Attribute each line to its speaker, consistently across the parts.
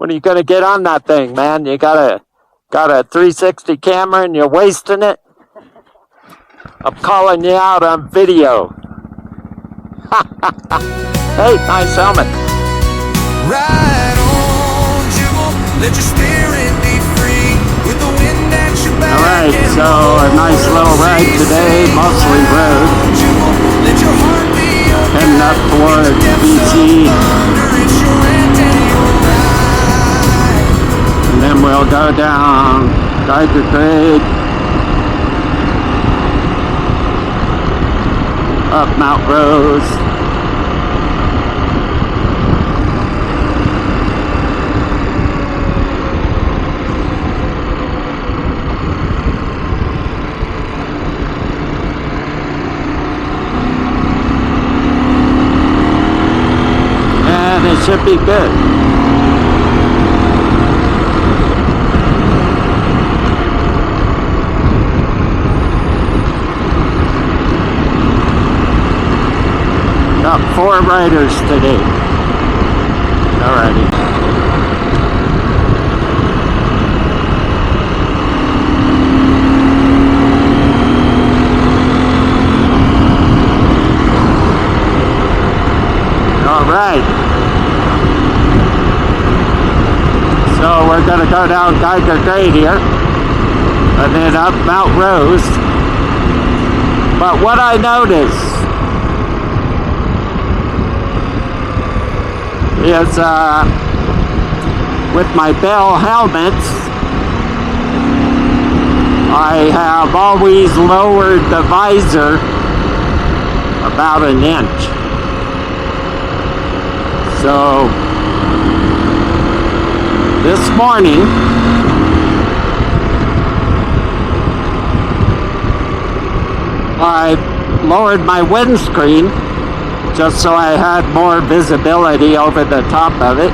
Speaker 1: When are you gonna get on that thing, man? You got a 360 camera and you're wasting it? I'm calling you out on video. Hey, nice helmet.
Speaker 2: Ride on, jewel, let your spirit be free with the wind at your back.
Speaker 1: Alright, so a nice little ride today, mostly road.
Speaker 2: Let your heart be your
Speaker 1: Heading up towards BC. And then we'll go down Geiger Grade, up Mount Rose. And it should be good. Got 4 riders today. Alrighty. Alright. So we're gonna go down Geiger Grade here. And then up Mount Rose. But what I noticed is with my Bell helmets, I have always lowered the visor about an inch. So this morning I lowered my windscreen just so I had more visibility over the top of it,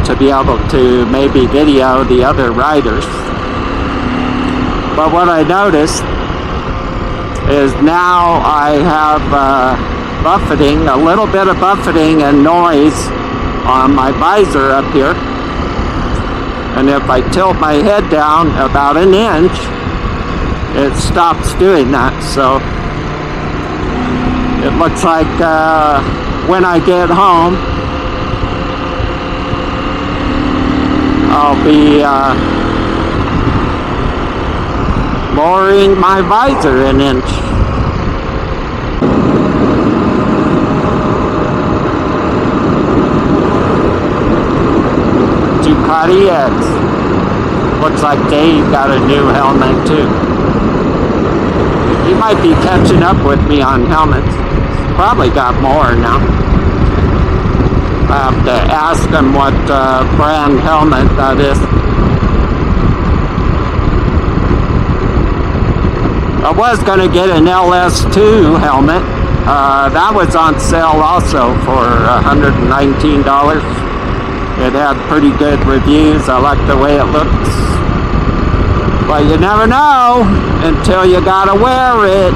Speaker 1: to be able to maybe video the other riders. But what I noticed is now I have buffeting, a little bit of buffeting and noise on my visor up here. And if I tilt my head down about an inch, it stops doing that. So it looks like when I get home, I'll be lowering my visor an inch. Ducati X. Looks like Dave got a new helmet too. He might be catching up with me on helmets. Probably got more now. I have to ask him what brand helmet that is. I was going to get an LS2 helmet. That was on sale also for $119. It had pretty good reviews. I like the way it looks. But you never know until you gotta wear it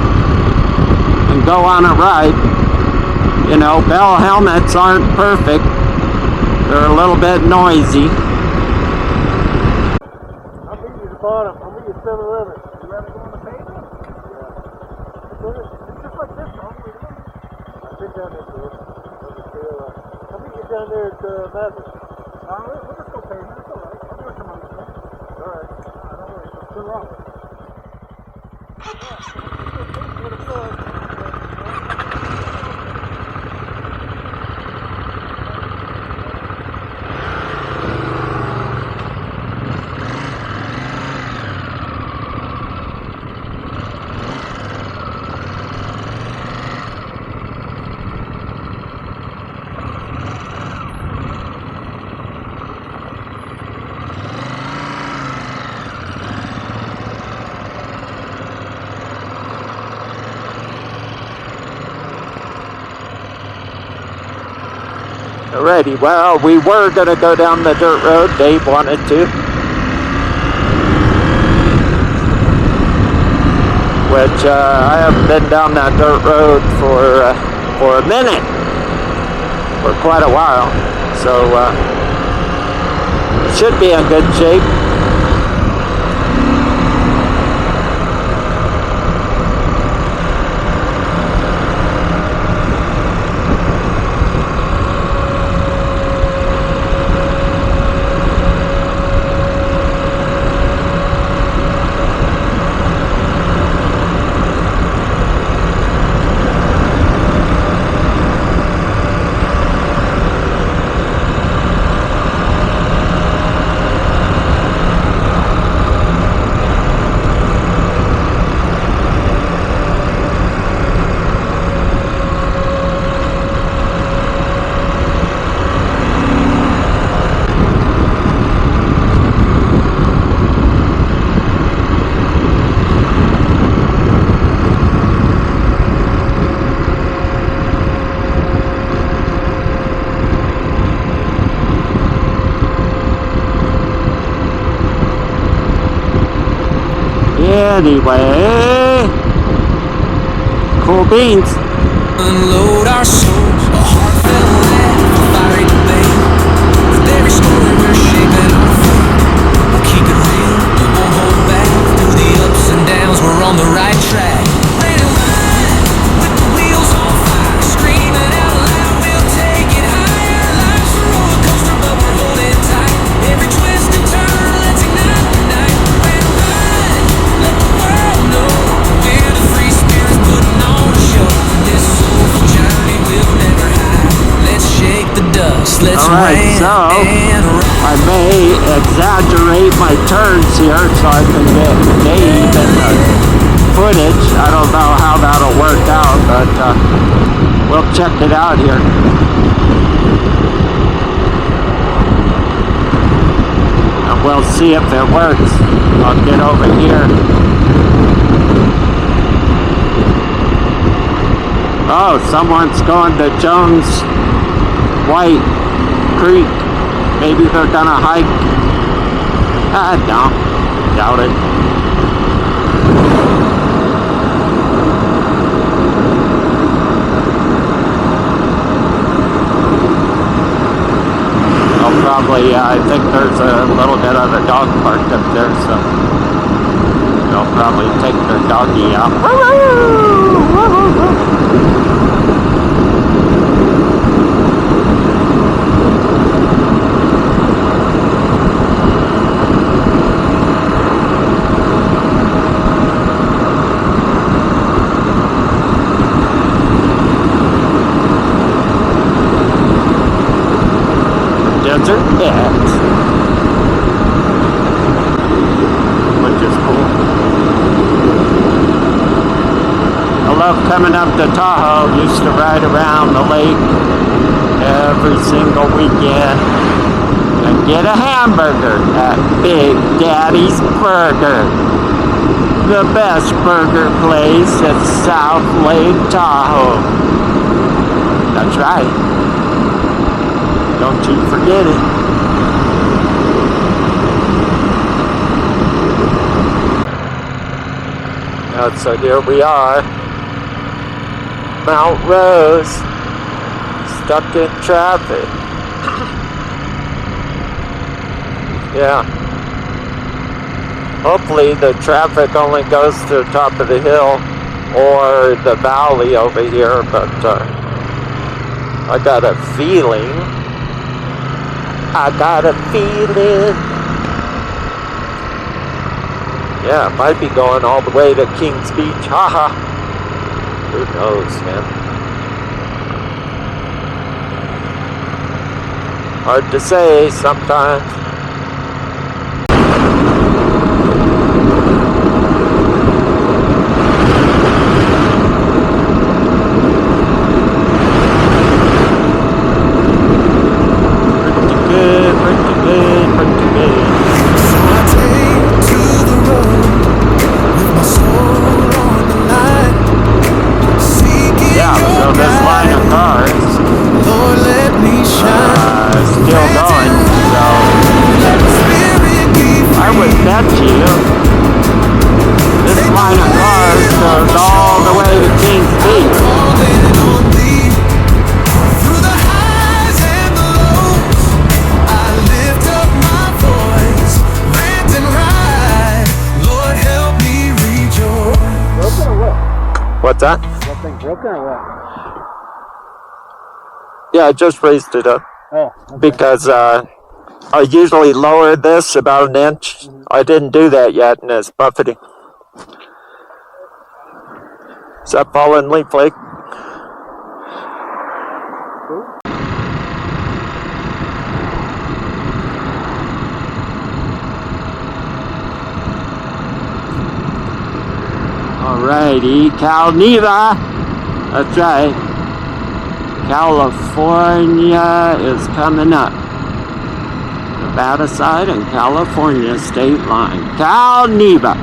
Speaker 1: and go on a ride. You know, Bell helmets aren't perfect. They're a little bit noisy.
Speaker 3: I'll meet you at the bottom. I'll meet you at 7-Eleven. You rather go on the pavement? Yeah. It's just like this, huh? I've been down there too. I'll meet you down there at Madras. We'll just go pavement. It's alright. I'll do it some other time. Alright. Don't worry. It's wrong.
Speaker 1: Alrighty, well, we were going to go down the dirt road. Dave wanted to. Which, I haven't been down that dirt road for a minute. For quite a while. So it should be in good shape. Anyway, cool beans.
Speaker 2: Unload our souls, a heartfelt laugh, a fiery debate. With every story we're shaping our fate. We'll keep it real, we won't hold back. Through the ups and downs, we're on the right track. Let it ride, with the wheels on fire. Screaming out loud, we'll take it higher. Life's a roller coaster, but we're holding tight. Every twist and turn, let's ignite the night. Let it ride, let the world know we're the free spirits putting on a show. This soulful journey we'll never hide. Let's shake the dust, let's
Speaker 1: Alright, so I may exaggerate my turns here so I can get Dave in the footage. I don't know how that'll work out, but we'll check it out here. And we'll see if it works. I'll get over here. Oh, someone's going to Jones White Creek. Maybe they're gonna hike. No, doubt it. They'll probably, I think there's a little bit of a dog park up there, so they'll probably take their doggy out. Desert X, which is cool. I love coming up to Tahoe. Used to ride around the lake every single weekend and get a hamburger at Big Daddy's Burger, the best burger place at South Lake Tahoe. That's right. Don't you forget it. So here we are, Mount Rose, stuck in traffic. Yeah. Hopefully the traffic only goes to the top of the hill or the valley over here, but I got a feeling. Yeah, it might be going all the way to Kings Beach. Haha. Who knows, man? Hard to say sometimes. Still going, so What's that?
Speaker 3: That thing broken or what?
Speaker 1: Yeah, I just raised it up
Speaker 3: Oh, okay.
Speaker 1: because I usually lower this about an inch. I didn't do that yet, and it's buffeting. Is that fallen leaf lake? Alrighty, Calneva. That's right. California is coming up. Nevada side and California state line. Calneva.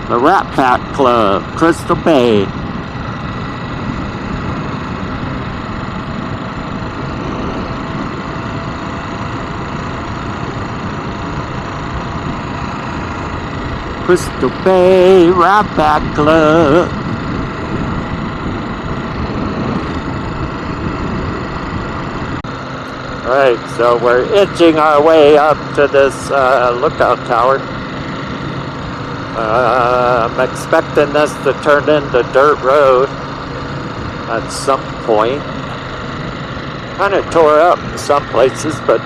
Speaker 1: The Rat Pack Club, Crystal Bay. Crystal Bay Rat Pack Club. Alright, so we're inching our way up to this lookout tower. I'm expecting this to turn into dirt road at some point. Kind of tore up in some places, but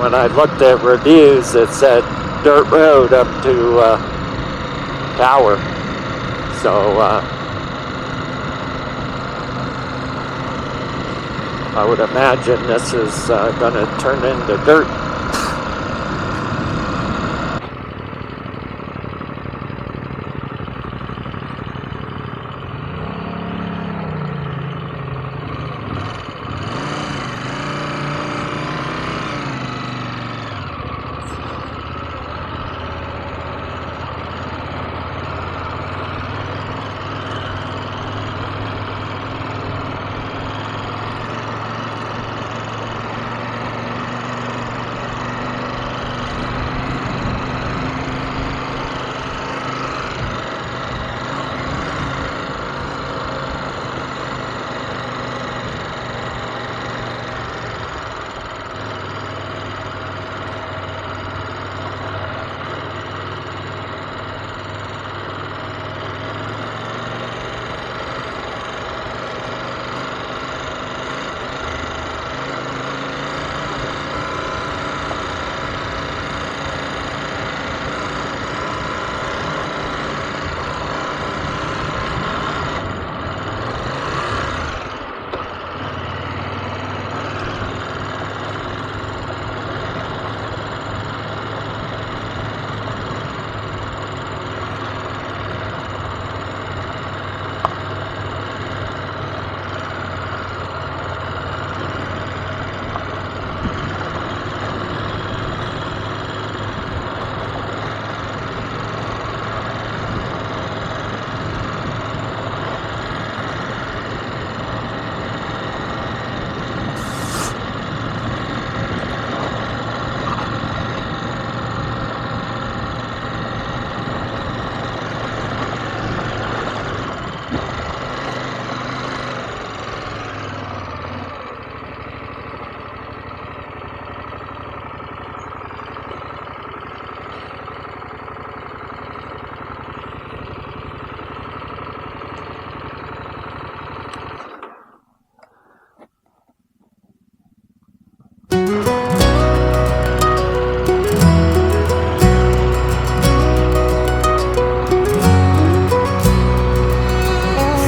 Speaker 1: when I looked at reviews, it said dirt road up to tower. So I would imagine this is going to turn into dirt.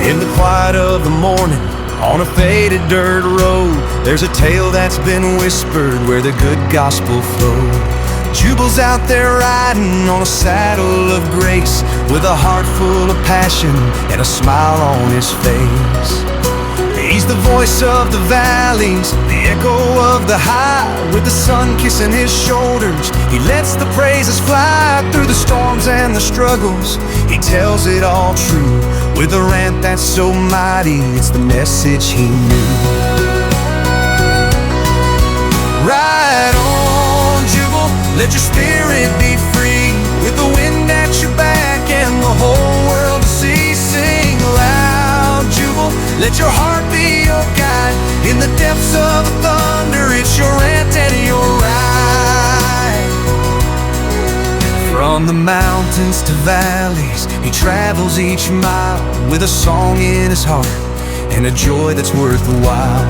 Speaker 2: In the quiet of the morning, on a faded dirt road, there's a tale that's been whispered where the good gospel flowed. Jubal's out there riding on a saddle of grace, with a heart full of passion and a smile on his face. He's the voice of the valleys, the echo of the high, with the sun kissing his shoulders. He lets the praises fly through the storms and the struggles. He tells it all true, with a rant that's so mighty, it's the message he knew. Ride on, Jubal, let your spirit be free, with the wind at your back and the whole world to see. Sing loud, Jubal, let your heart be your guide. In the depths of the thunder, it's your rant and your ride. From the mountains to valleys, he travels each mile with a song in his heart and a joy that's worth the while.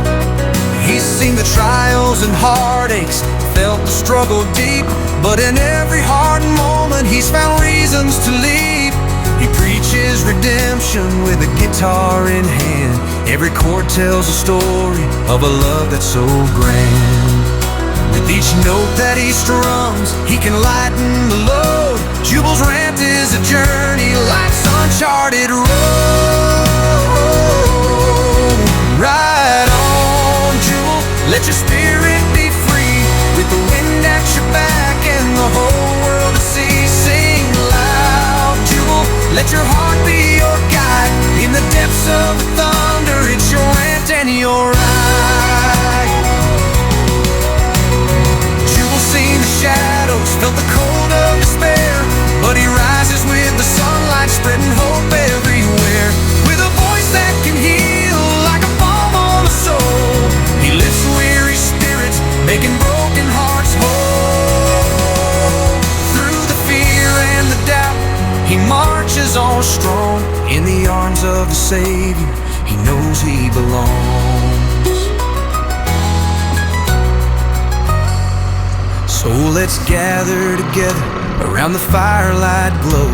Speaker 2: He's seen the trials and heartaches, felt the struggle deep, but in every hard moment he's found reasons to leap. He preaches redemption with a guitar in hand. Every chord tells a story of a love that's so grand. With each note that he strums, he can lighten the load. Jubal's rant is a journey, life's uncharted road. Ride on, Jubal, let your spirit be free. With the wind at your back and the whole world to see, sing loud, Jubal, let your heart be your guide. In the depths of the thunder, it's your rant and your ride. Seen the shadows, felt the cold of despair, but he rises with the sunlight, spreading hope everywhere. With a voice that can heal like a balm on the soul, he lifts weary spirits, making broken hearts whole. Through the fear and the doubt, he marches on strong. In the arms of the Savior, he knows he belongs. So let's gather together around the firelight glow.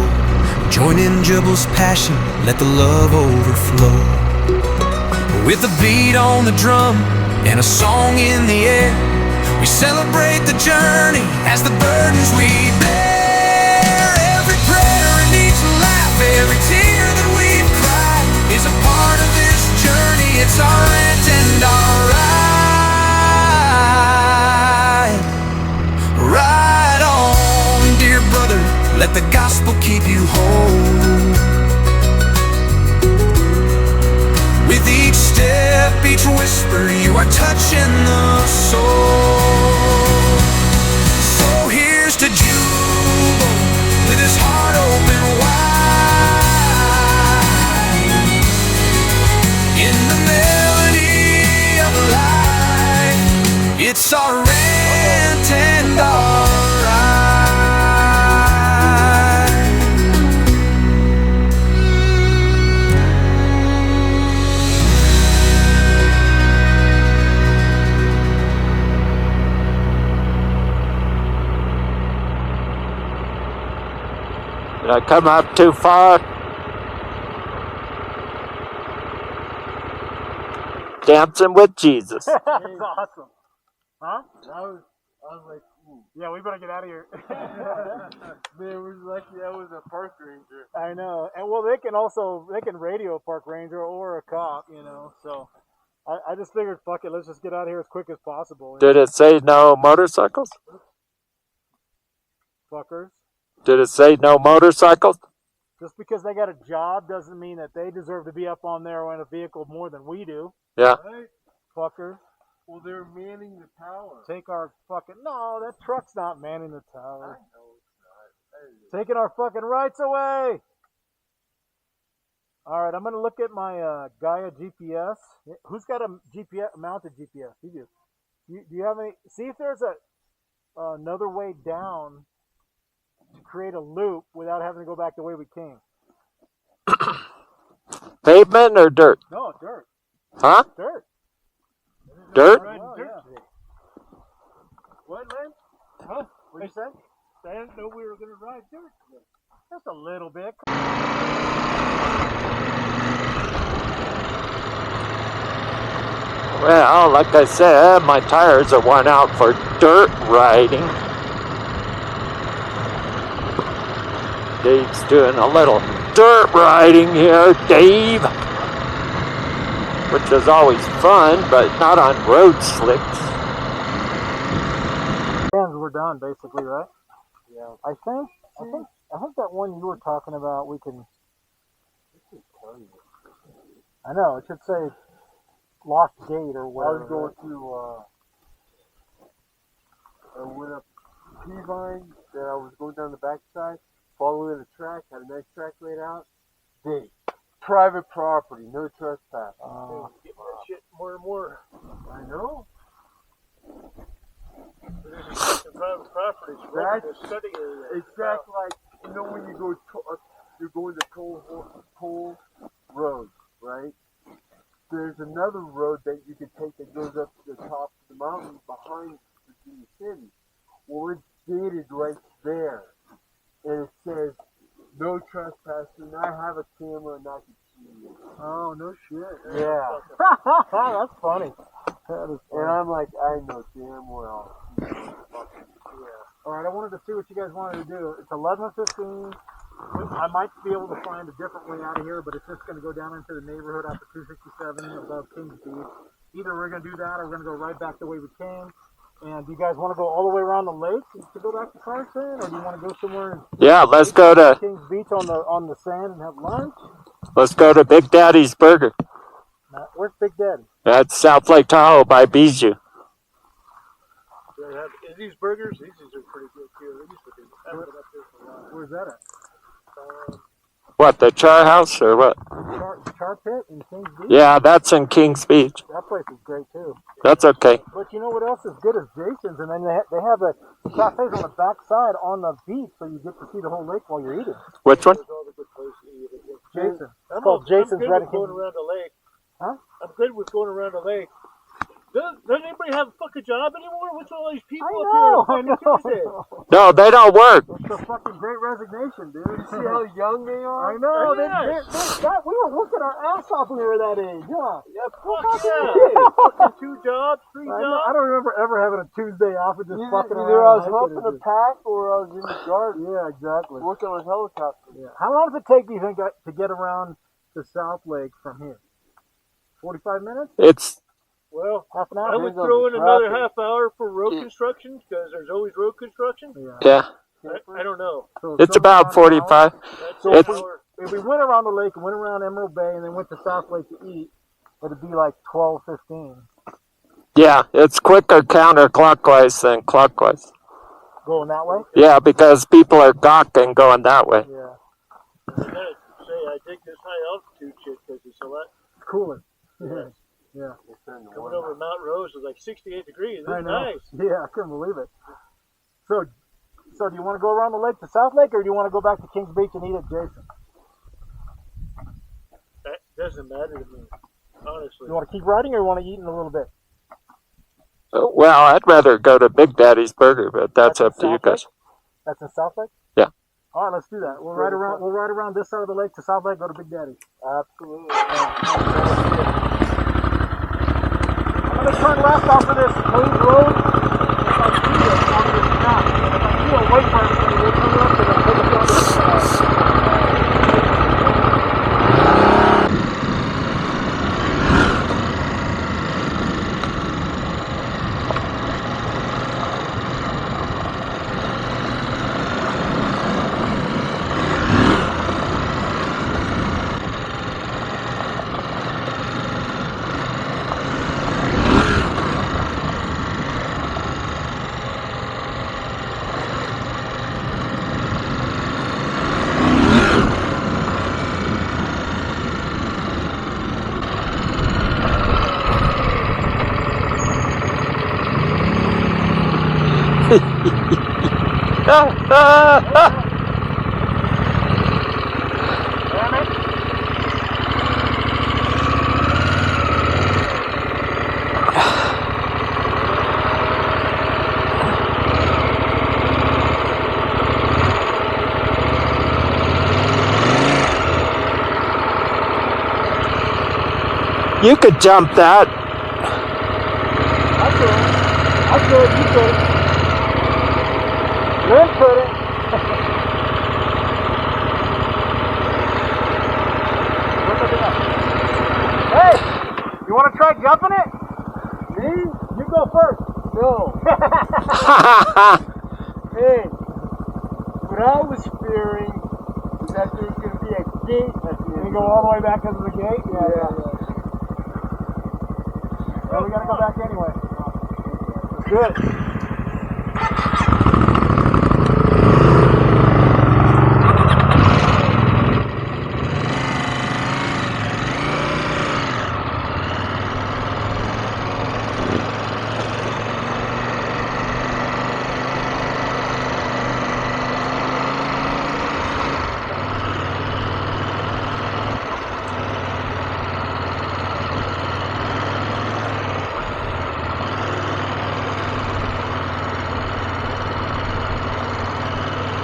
Speaker 2: Join in Jubal's passion, let the love overflow. With a beat on the drum and a song in the air, we celebrate the journey as the burdens we bear. Every prayer and each laugh, every tear that we've cried is a part of this journey. It's our rant and our ride. Ride on, dear brother, let the gospel keep you whole. With each step, each whisper, you are touching the soul. So here's to Jubal, with his heart open wide. In the melody of life, it's our rant and our
Speaker 1: Did I come up too far? Dancing with Jesus.
Speaker 3: That's awesome. Huh?
Speaker 4: I was like, ooh.
Speaker 3: Yeah, we better get out of here.
Speaker 4: Man, we're lucky that was a park ranger.
Speaker 3: I know. And well, they can radio a park ranger or a cop, you know, so I just figured, fuck it, let's just get out of here as quick as possible.
Speaker 1: Did it say no motorcycles?
Speaker 3: Fuckers.
Speaker 1: Did it say no motorcycles?
Speaker 3: Just because they got a job doesn't mean that they deserve to be up on there in a vehicle more than we do.
Speaker 1: Yeah.
Speaker 4: Right?
Speaker 3: Fucker.
Speaker 4: Well, they're manning the tower.
Speaker 3: Take our fucking... No, that truck's not manning the
Speaker 4: I
Speaker 3: tower.
Speaker 4: know it's not.
Speaker 3: Taking our fucking rights away! Alright, I'm going to look at my Gaia GPS. Who's got a GPS, mounted GPS? You do. Do you have any... See if there's another way down to create a loop without having to go back the way we came.
Speaker 1: Pavement or dirt?
Speaker 3: No, dirt.
Speaker 1: Huh?
Speaker 3: Dirt.
Speaker 1: Dirt?
Speaker 3: Oh,
Speaker 4: dirt
Speaker 3: yeah.
Speaker 4: today. What, man?
Speaker 3: Huh? What'd you say?
Speaker 4: I didn't know we were going to ride dirt today.
Speaker 3: Just a little bit.
Speaker 1: Well, like I said, my tires are worn out for dirt riding. Dave's doing a little dirt riding here, Dave. Which is always fun, but not on road slicks.
Speaker 3: We're done, basically, right?
Speaker 4: Yeah.
Speaker 3: I think that one you were talking about, we can... I know, it should say locked gate or
Speaker 4: I
Speaker 3: whatever.
Speaker 4: was going to, I went up P-Vine, then I was going down the backside, following the track, had a nice track laid out. Date. Private property, no trespass.
Speaker 3: Getting that shit more and more.
Speaker 4: I know.
Speaker 3: private property. It's
Speaker 4: That's
Speaker 3: the study area.
Speaker 4: exactly like, you know, when you go you're going to toll road, right? There's another road that you can take that goes up to the top of the mountain behind Virginia City. Well, it's gated right there, and it says no trespassing. I have a camera and I can see you.
Speaker 3: Oh, no shit.
Speaker 4: Yeah.
Speaker 3: That's funny. That is funny.
Speaker 4: And I'm like, I know damn well.
Speaker 3: All right, I wanted to see what you guys wanted to do. It's 11:15. I might be able to find a different way out of here, but it's just going to go down into the neighborhood after 267 above Kings Beach. Either we're going to do that or we're going to go right back the way we came. And do you guys want to go all the way around the lake to go back to Carson, or do you want to go somewhere?
Speaker 1: Yeah, let's go to
Speaker 3: Kings Beach on the sand and have lunch.
Speaker 1: Big Daddy's Burger.
Speaker 3: Where's Big Daddy?
Speaker 1: That's South Lake Tahoe by Bijou.
Speaker 3: They have these burgers. These are pretty good too. They used to be. I haven't been up there for a while. Where's that at?
Speaker 1: What, the Char House or what?
Speaker 3: Char Pit in Kings Beach.
Speaker 1: Yeah, that's in Kings Beach.
Speaker 3: That place is great too.
Speaker 1: That's okay.
Speaker 3: But you know what else is good is Jason's, and then they have the cafes on the back side on the beach, so you get to see the whole lake while you're eating.
Speaker 1: Which one?
Speaker 3: Jason. It's called Jason's Red
Speaker 5: going around the lake.
Speaker 3: Huh?
Speaker 5: I'm good with going around the lake. Doesn't anybody have a fucking job anymore? What's all these people up
Speaker 3: I
Speaker 5: here?
Speaker 3: know.
Speaker 1: No, they don't work.
Speaker 3: It's a fucking great resignation, dude.
Speaker 4: See how young they are?
Speaker 3: I know.
Speaker 5: Yes.
Speaker 3: We were working our ass off when we were that age. Yeah.
Speaker 5: Fuck yeah. Fucking 2 jobs, 3
Speaker 3: I
Speaker 5: jobs.
Speaker 3: don't remember ever having a Tuesday off and just fucking around.
Speaker 4: Either I was helping a pack or I was in the garden.
Speaker 3: Yeah, exactly.
Speaker 4: Working on a helicopter.
Speaker 3: Yeah. How long does it take, do you think, to get around to South Lake from here? 45 minutes?
Speaker 1: It's
Speaker 5: Well,
Speaker 3: Half an
Speaker 5: I
Speaker 3: hour?
Speaker 5: would
Speaker 4: Depends on
Speaker 5: throw in
Speaker 4: the
Speaker 5: another
Speaker 4: traffic.
Speaker 5: half hour for road construction because there's always road construction.
Speaker 1: yeah.
Speaker 5: I don't know.
Speaker 3: So
Speaker 1: It's
Speaker 3: somewhere
Speaker 1: about
Speaker 3: around an hour.
Speaker 1: 45.
Speaker 5: That's
Speaker 3: So
Speaker 5: an
Speaker 1: It's-
Speaker 5: hour.
Speaker 3: if we went around the lake and went around Emerald Bay and then went to South Lake to eat, it'd be like 12:15.
Speaker 1: Yeah, it's quicker counterclockwise than clockwise.
Speaker 3: Going that way?
Speaker 1: Yeah, because people are gawking going that way.
Speaker 3: Yeah.
Speaker 5: I gotta say, I dig this high altitude shit because it's a lot.
Speaker 3: It's cooler.
Speaker 5: Yeah.
Speaker 3: Yeah.
Speaker 5: Coming over Mount Rose is like 68 degrees.
Speaker 3: I
Speaker 5: It's
Speaker 3: know.
Speaker 5: nice.
Speaker 3: Yeah, I couldn't believe it. So do you want to go around the lake to South Lake, or do you want to go back to Kings Beach and eat at Jason?
Speaker 5: That doesn't matter to me, honestly.
Speaker 3: You want to keep riding, or you want to eat in a little bit?
Speaker 1: Well, I'd rather go to Big Daddy's Burger, but that's up to you
Speaker 3: South Lake?
Speaker 1: guys.
Speaker 3: That's in South Lake?
Speaker 1: Yeah.
Speaker 3: All right, let's do that. We'll ride around this side of the lake to South Lake, go to Big Daddy.
Speaker 4: Absolutely.
Speaker 3: I'm going to turn left off of this main road. If I see it, I'll just stop. And if I see a white person, we'll turn left and then take it down to the side.
Speaker 1: You could jump that.
Speaker 3: I could, you could. Lynn couldn't. Hey, you want to try jumping it? Me? You go first.
Speaker 4: No. Hey, what I was fearing is that there's going to be a gate at the end.
Speaker 3: You go all the way back into the gate?
Speaker 4: Yeah.
Speaker 3: Well, we got to go back anyway. Good.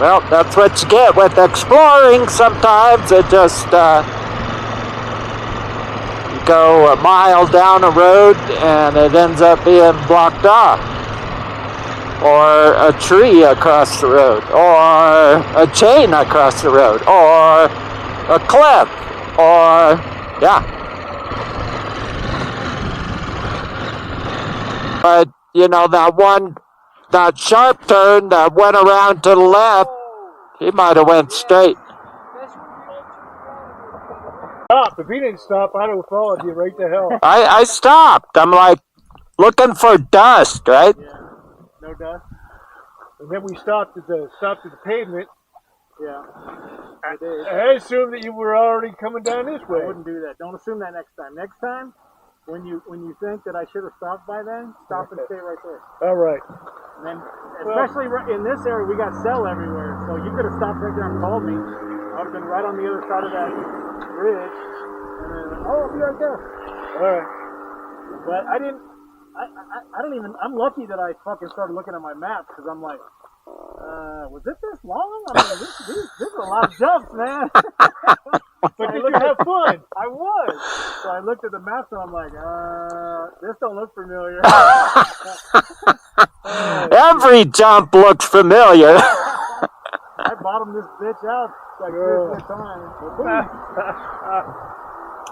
Speaker 1: Well, that's what you get with exploring. Sometimes it just you go a mile down a road and it ends up being blocked off, or a tree across the road, or a chain across the road, or a cliff, or yeah. But you know, that sharp turn that went around to the left, he might have went straight.
Speaker 5: Stop. If he didn't stop, I'd have followed you right to hell.
Speaker 1: I stopped. I'm like looking for dust, right?
Speaker 5: Yeah, no dust. And then we stopped at the pavement. Yeah. I assumed that you were already coming down this way.
Speaker 3: I wouldn't do that. Don't assume that next time. Next time, when you think that I should have stopped by then, stop and stay right there.
Speaker 5: All right.
Speaker 3: And then, especially in this area, we got cell everywhere. So you could have stopped right there and called me. I would have been right on the other side of that bridge. And then, I'll be right there.
Speaker 5: All right.
Speaker 3: But I didn't. I don't even. I'm lucky that I fucking started looking at my maps because I'm like, was it this long? I mean, this is a lot of jumps, man.
Speaker 5: But did you have fun?
Speaker 3: I was. So I looked at the maps and I'm like, this don't look familiar.
Speaker 1: Every jump looks familiar.
Speaker 3: I bottomed this bitch out like 3 times.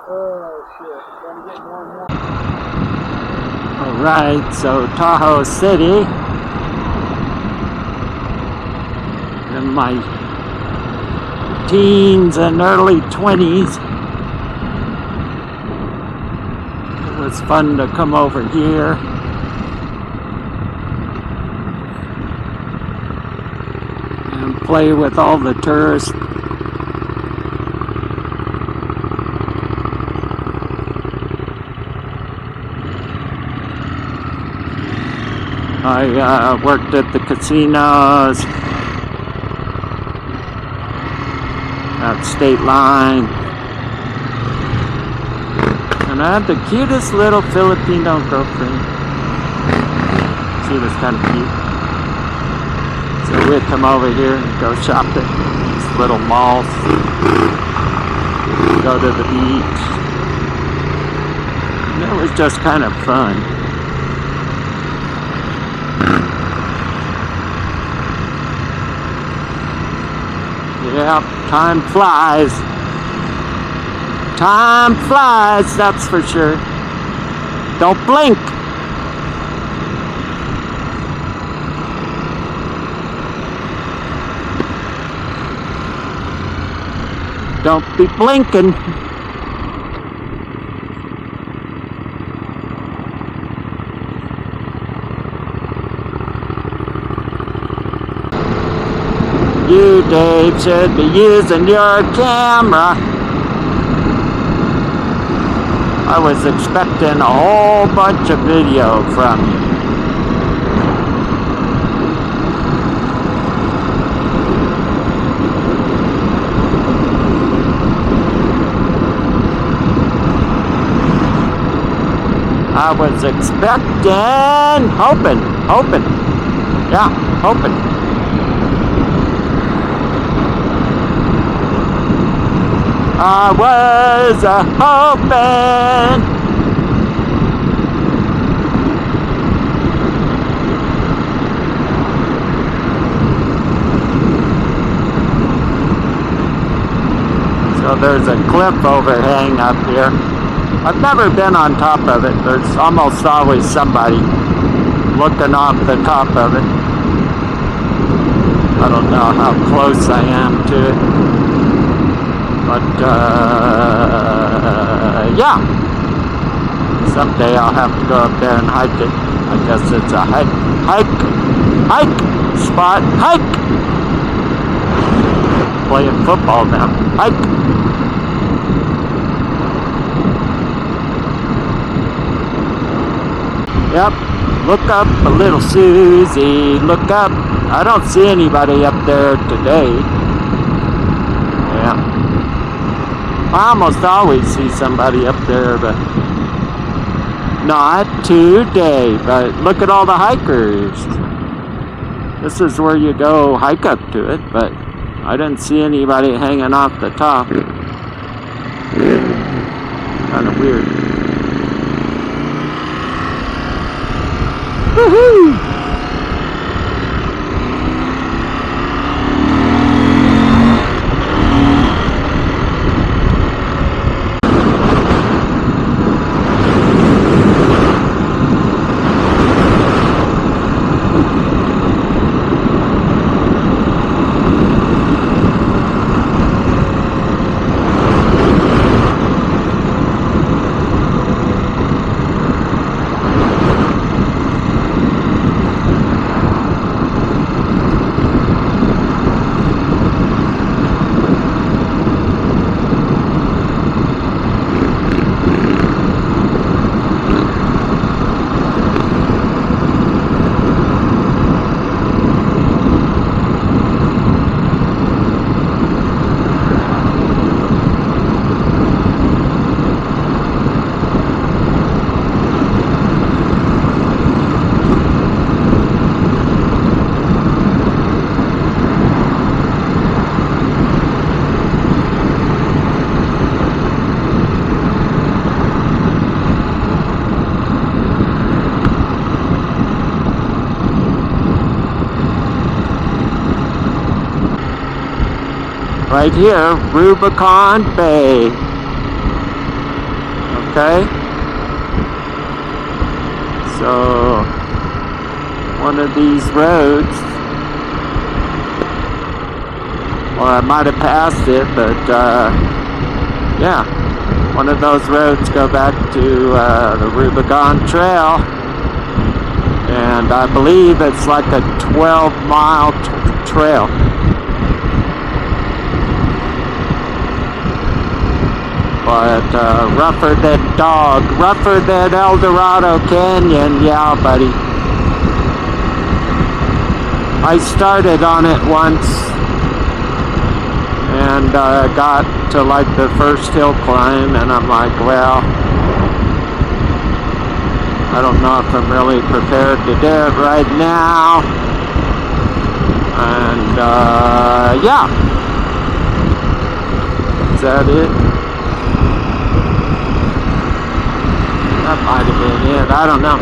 Speaker 3: Oh shit! Trying to get more and more.
Speaker 1: All right, so Tahoe City. In my teens and early 20s, it was fun to come over here. And play with all the tourists. I worked at the casinos at State Line, and I had the cutest little Filipino girlfriend. She was kind of cute. So we'd come over here and go shop at these little malls, go to the beach. And it was just kind of fun. Yeah, time flies. Time flies, that's for sure. Don't blink. Don't be blinking. You, Dave, should be using your camera. I was expecting a whole bunch of video from you. I was expecting, hoping. Yeah, hoping. I was hoping. So there's a cliff overhang up here. I've never been on top of it. There's almost always somebody looking off the top of it. I don't know how close I am to it. But, yeah. Someday I'll have to go up there and hike it. I guess it's a hike spot, hike. Playing football now, hike. Yep, look up, little Susie, look up. I don't see anybody up there today. Yeah. I almost always see somebody up there, but not today. But look at all the hikers. This is where you go hike up to it, but I didn't see anybody hanging off the top. Kind of weird. Woohoo! Right here, Rubicon Bay. Okay? So, one of these roads, or I might have passed it, but yeah, one of those roads go back to the Rubicon Trail, and I believe it's like a 12-mile trail. But rougher than dog, rougher than El Dorado Canyon, yeah, buddy. I started on it once and got to like the first hill climb, and I'm like, well, I don't know if I'm really prepared to do it right now. And yeah, is that it? That might have been it. I don't know.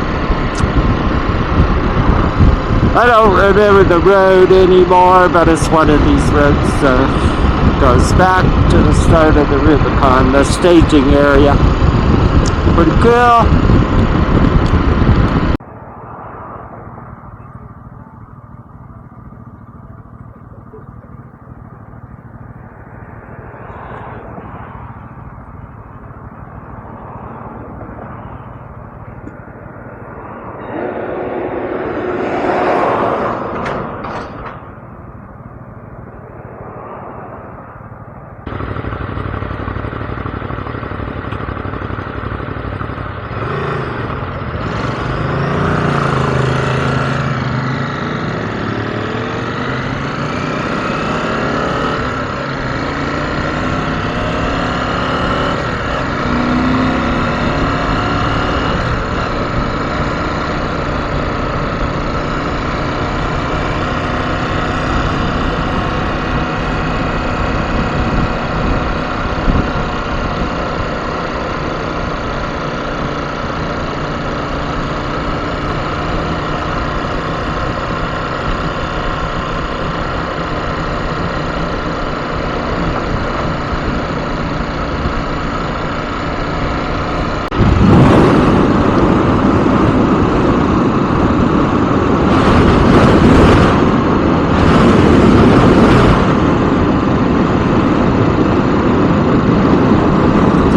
Speaker 1: I don't remember the road anymore, but it's one of these roads goes back to the start of the Rubicon, the staging area. Pretty cool.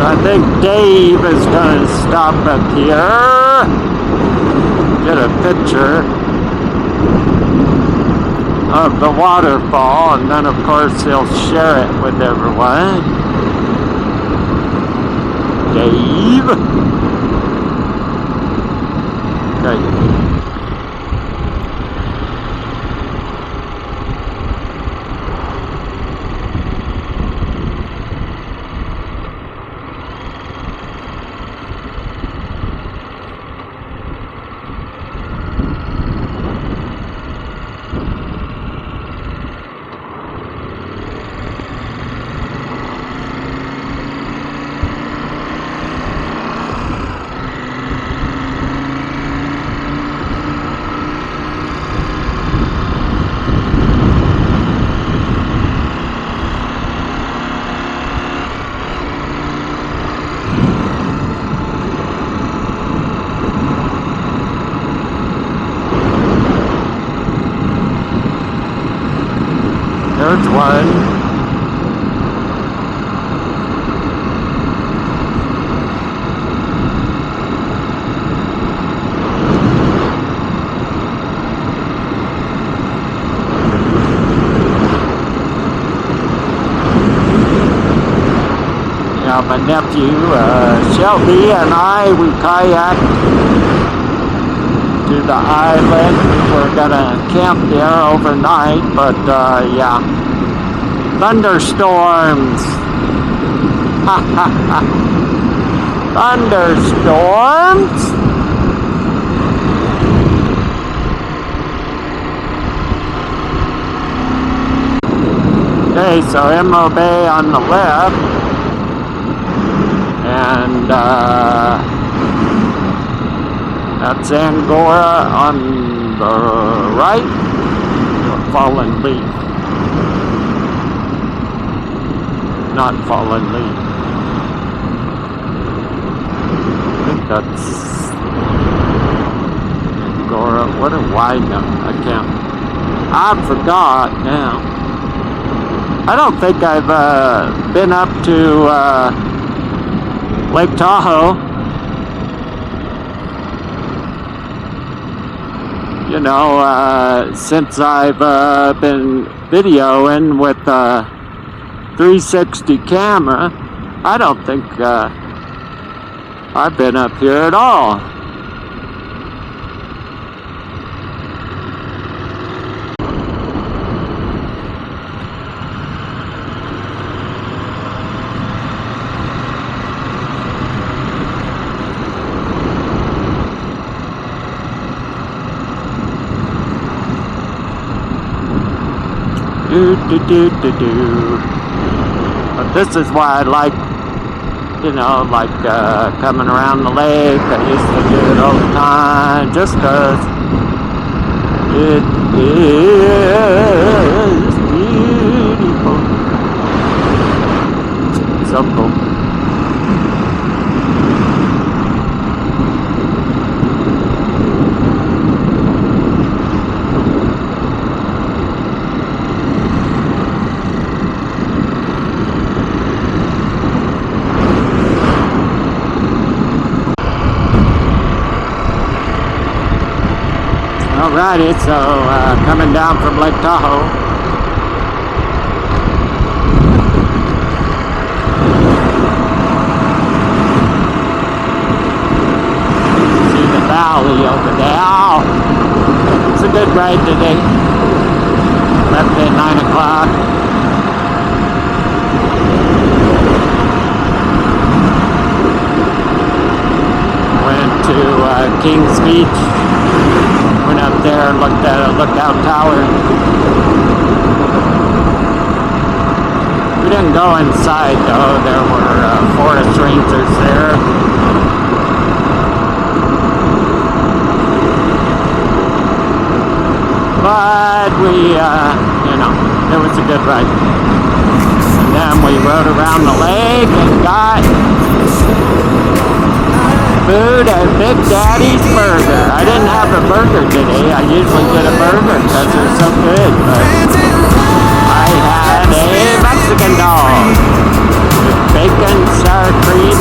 Speaker 1: I think Dave is going to stop up here, get a picture of the waterfall, and then of course he'll share it with everyone. Dave? Okay. There's one. Yeah, my nephew, Shelby, and I, we kayaked to the island. We're gonna camp there overnight, but yeah, thunderstorms. Ha ha ha! Thunderstorms. Okay, so Emerald Bay on the left, and that's Angora on the right, or Fallen Leaf. Not Fallen Leaf. I think that's Angora. What do I know? I can't. I forgot now. I don't think I've been up to Lake Tahoe. You know, since I've been videoing with a 360 camera, I don't think I've been up here at all. But this is why I like, you know, like coming around the lake. I used to do it all the time just because it is beautiful. So cool. Alrighty, so coming down from Lake Tahoe. See the valley over there. Oh, it's a good ride today. Left at 9 o'clock. Went to Kings Beach. Went up there and looked at a lookout tower. We didn't go inside though, there were forest rangers there. But we, you know, it was a good ride. And then we rode around the lake and got food at Big Daddy's Burger. I didn't have a burger today. I usually get a burger because they're so good, but I had a Mexican dog with bacon, sour cream,